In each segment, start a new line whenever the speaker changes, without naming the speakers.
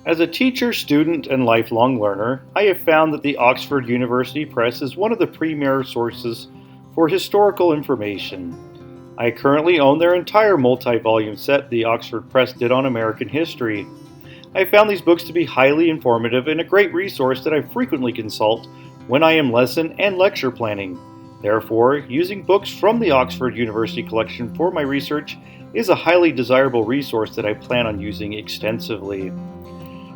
As a teacher, student, and lifelong learner, I have found that the Oxford University Press is one of the premier sources for historical information. I currently own their entire multi-volume set the Oxford Press did on American history. I found these books to be highly informative and a great resource that I frequently consult when I am lesson and lecture planning. Therefore, using books from the Oxford University collection for my research is a highly desirable resource that I plan on using extensively.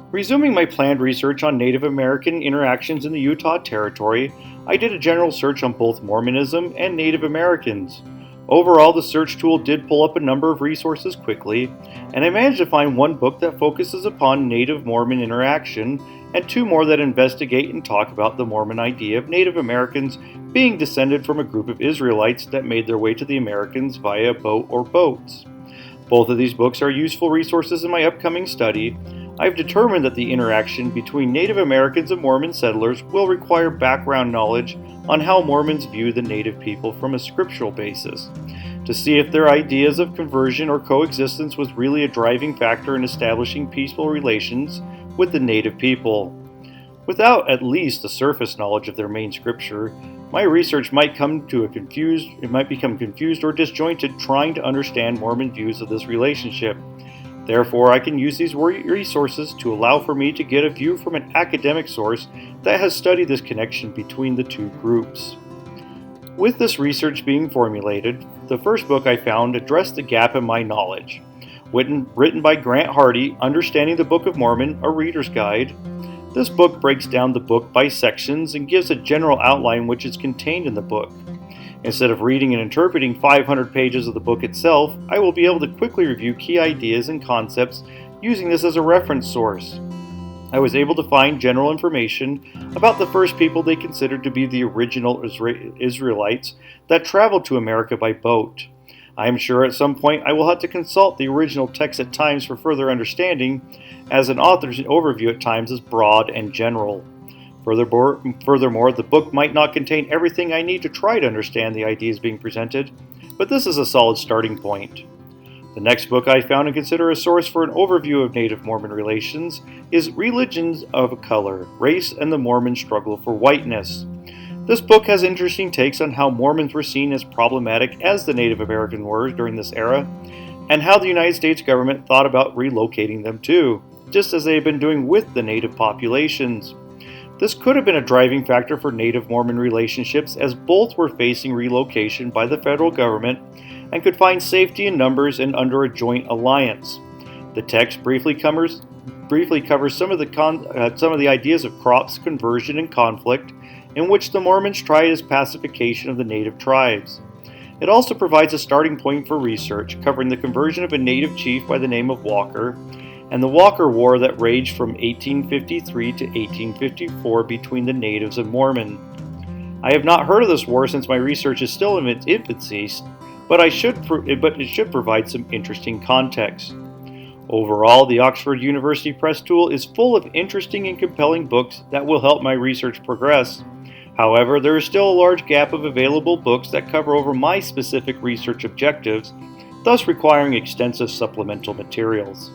Resuming my planned research on Native American interactions in the Utah Territory, I did a general search on both Mormonism and Native Americans. Overall, the search tool did pull up a number of resources quickly, and I managed to find one book that focuses upon Native Mormon interaction and two more that investigate and talk about the Mormon idea of Native Americans being descended from a group of Israelites that made their way to the Americans via boat or boats. Both of these books are useful resources in my upcoming study. I've determined that the interaction between Native Americans and Mormon settlers will require background knowledge on how Mormons view the Native people from a scriptural basis, to see if their ideas of conversion or coexistence was really a driving factor in establishing peaceful relations with the Native people. Without at least a surface knowledge of their main scripture, my research might become confused or disjointed trying to understand Mormon views of this relationship. Therefore, I can use these resources to allow for me to get a view from an academic source that has studied this connection between the two groups. With this research being formulated, the first book I found addressed the gap in my knowledge. Written by Grant Hardy, Understanding the Book of Mormon, a Reader's Guide. This book breaks down the book by sections and gives a general outline which is contained in the book. Instead of reading and interpreting 500 pages of the book itself, I will be able to quickly review key ideas and concepts using this as a reference source. I was able to find general information about the first people they considered to be the original Israelites that traveled to America by boat. I am sure at some point I will have to consult the original text at times for further understanding, as an author's overview at times is broad and general. Furthermore, the book might not contain everything I need to try to understand the ideas being presented, but this is a solid starting point. The next book I found and consider a source for an overview of Native Mormon relations is Religions of Color, Race and the Mormon Struggle for Whiteness. This book has interesting takes on how Mormons were seen as problematic as the Native Americans were during this era, and how the United States government thought about relocating them too, just as they had been doing with the Native populations. This could have been a driving factor for Native Mormon relationships, as both were facing relocation by the federal government and could find safety in numbers and under a joint alliance. The text briefly covers some of the ideas of crops, conversion, and conflict, in which the Mormons tried as pacification of the native tribes. It also provides a starting point for research, covering the conversion of a native chief by the name of Walker, and the Walker War that raged from 1853 to 1854 between the natives and Mormon. I have not heard of this war since my research is still in its infancy, but it should provide some interesting context. Overall, the Oxford University Press tool is full of interesting and compelling books that will help my research progress. However, there is still a large gap of available books that cover over my specific research objectives, thus requiring extensive supplemental materials.